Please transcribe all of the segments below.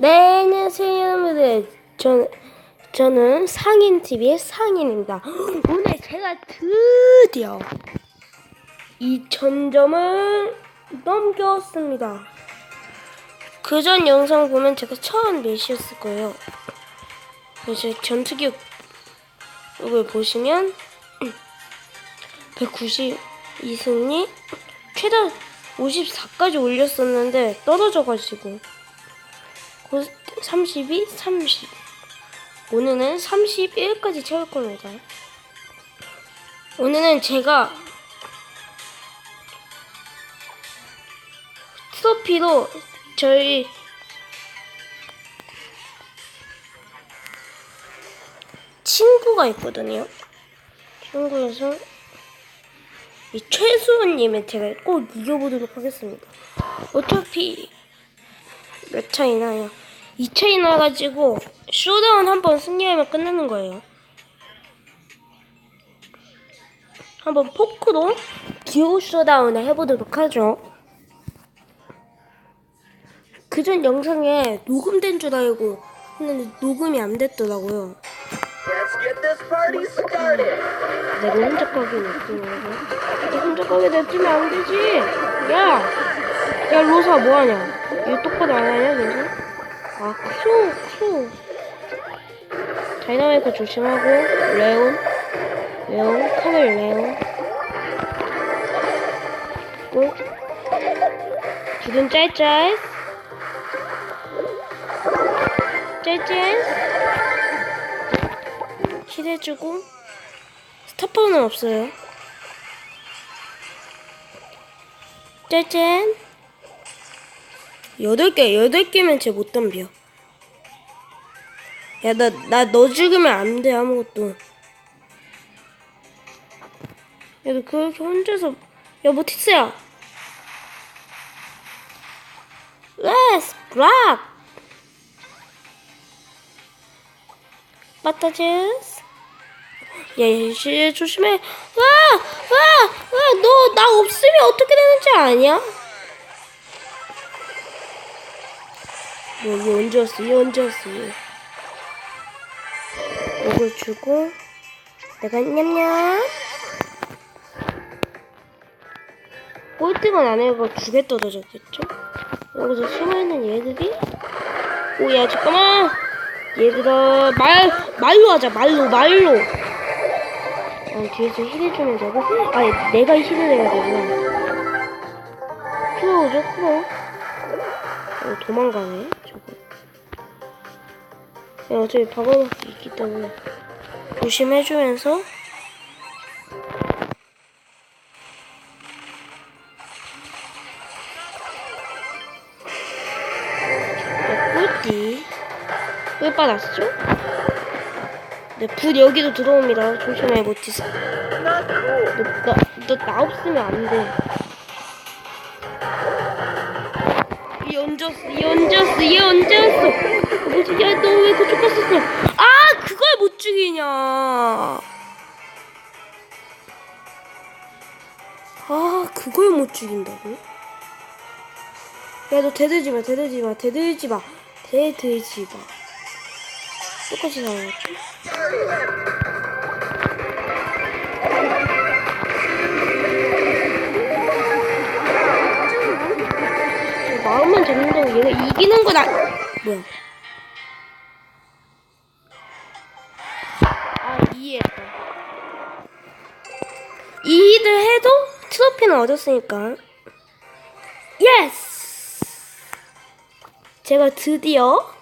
네, 안녕하세요, 여러분들. 저는 상인TV의 상인입니다. 오늘 제가 드디어 2000점을 넘겼습니다. 그전 영상 보면 제가 처음 몇이었을 거예요. 그래서 전투기록을 보시면 192승리, 최다 54까지 올렸었는데 떨어져가지고 32, 30. 오늘은 31까지 채울 겁니다. 오늘은 제가 트로피로 저희 친구가 있거든요. 친구에서 이 최수원님을 제가 꼭 이겨보도록 하겠습니다. 어차피 몇 차이 나요? 2차이 나가지고 쇼다운 한번 승리하면 끝나는 거예요. 한번 포크로 듀오 쇼다운을 해보도록 하죠. 그전 영상에 녹음된 줄 알고 했는데 녹음이 안 됐더라고요. 내가 혼자 가게 냅두면 내가 혼자 가게 냅두면 안 되지. 야 로사 뭐하냐? 이거 똑바로 안 하냐 괜찮아? 아, 큐. 다이나마이크 조심하고, 레온, 카멜 레온. 고. 둘은 짤짤. 힐해주고. 스타파워는 없어요. 짤짤. 8개면 쟤 못 덤벼. 야, 나 너 죽으면 안 돼, 아무것도. 야, 너 그렇게 혼자서. 야, 모티스야. 레스, 브락. 빠따제스. 야, 조심해. 너 나 없으면 어떻게 되는지 아냐? 얘 언제 왔어? 목을 주고 내가 냠냠 꼴등은 안 해고 2개 떨어졌겠죠? 여기서 숨어있는 얘들이 오야 잠깐만 얘들아 말로 하자 말로 뒤에서 힐해주면 되고 내가 힐을 해야 되구나. 프로 도망가네 저거. 야, 어차피 박아놓기 있기 때문에 조심해주면서 꿀띠 꿀 받았죠? 네, 불 여기도 들어옵니다. 조심해 모티스. 너 나 없으면 안 돼. 얘 언제 왔어? 뭐지? 야, 너 왜 그쪽 갔었어? 그걸 못 죽이냐? 그걸 못 죽인다고? 야, 너 대들지 마. 똑같이 나와야지. 마음만 잡는다고 얘가 이기는 거다. 뭐야? 이해했다. 이히를 해도 트로피는 얻었으니까. 예스! 제가 드디어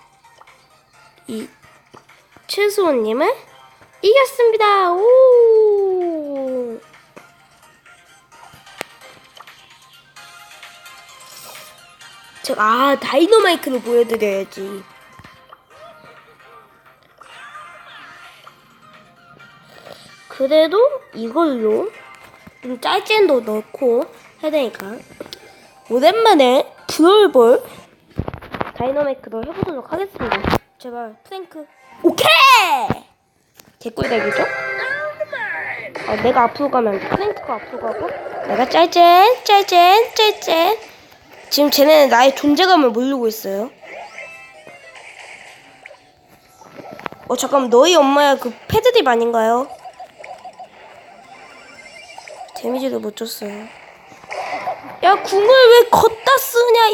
이 최수원님을 이겼습니다. 오! 제가 다이너마이크를 보여드려야지. 그래도 이걸로 좀 짤젠도 넣고 해야 되니까 오랜만에 브롤볼 다이너마이크로 해보도록 하겠습니다. 제발 프랭크. 오케이! 개꿀대기죠? 내가 앞으로 가면 프랭크가 앞으로 가고 내가 짤젠. 지금 쟤네는 나의 존재감을 모르고 있어요. 잠깐만, 너희 엄마야 그 패드립 아닌가요? 데미지도 못 줬어요. 야, 궁을 왜 걷다 쓰냐,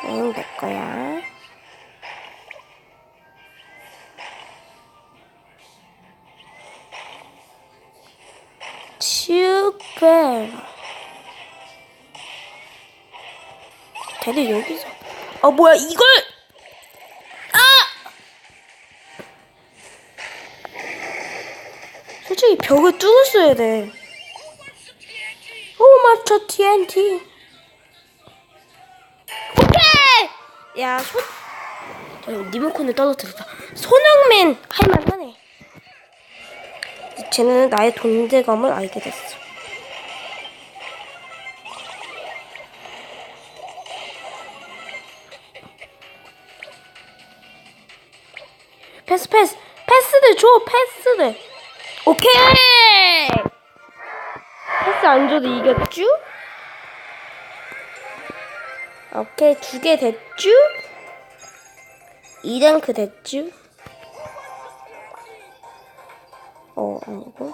응, 내 거야. 슈per. 대리 여기서. 뭐야, 이걸! 솔직히 벽을 뚫었어야 돼. 오, 맞춰, TNT. 오케이! 야, 리모컨을 떨어뜨렸다. 손흥민! 할만하네. 쟤는 나의 존재감을 알게 됐어. 패스들 줘, 패스들. 오케이! 패스 안 줘도 이겼쥬? 오케이, 2개 됐쥬? 2랭크 됐쥬? 아니고.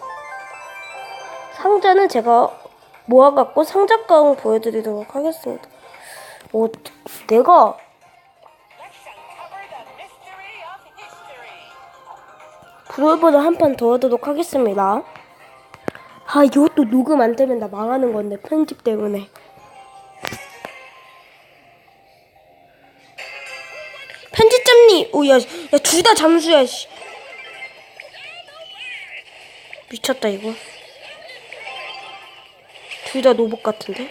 상자는 제가 모아갖고 상자가운 보여드리도록 하겠습니다. 내가 브롤보다 한 판 더 하도록 하겠습니다. 이것도 녹음 안 되면 나 망하는 건데, 편집 때문에. 편집점님! 야, 둘 다 잠수야, 씨. 미쳤다, 이거. 둘 다 노봇 같은데?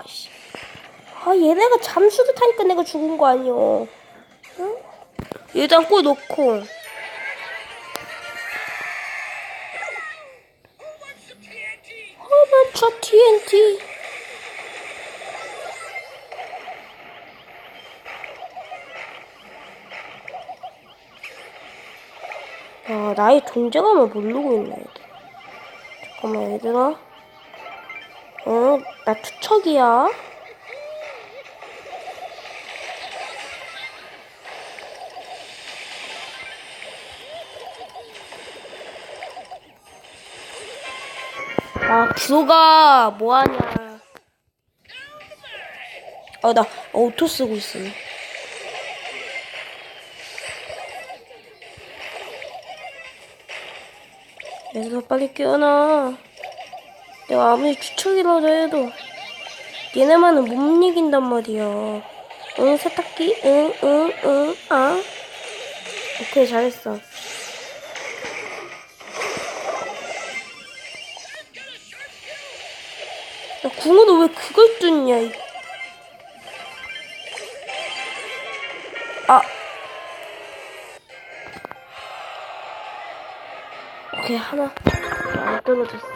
씨. 얘네가 잠수를 타니까 내가 죽은 거 아니여. 응? 일단 골 넣고. 맞춰, TNT. 나의 존재감을 모르고 있네, 얘들. 잠깐만, 얘들아. 나 투척이야. 구로가 뭐하냐. 나 오토 쓰고 있어. 얘들아, 빨리 깨어나. 내가 아무리 추척이라도 해도 얘네만은 못 이긴단 말이야. 응, 세탁기? 응, 오케이, 잘했어. 야, 궁으로 왜 그걸 뚫냐, 오케이, 하나. 안 떨어졌어.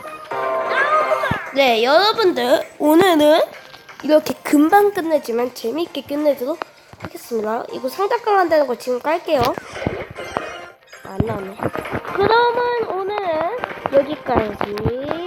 네, 여러분들, 오늘은 이렇게 금방 끝내지만 재미있게 끝내도록 하겠습니다. 이거 상자깡 한다는 거 지금 깔게요. 안 나오네. 그러면 오늘은 여기까지.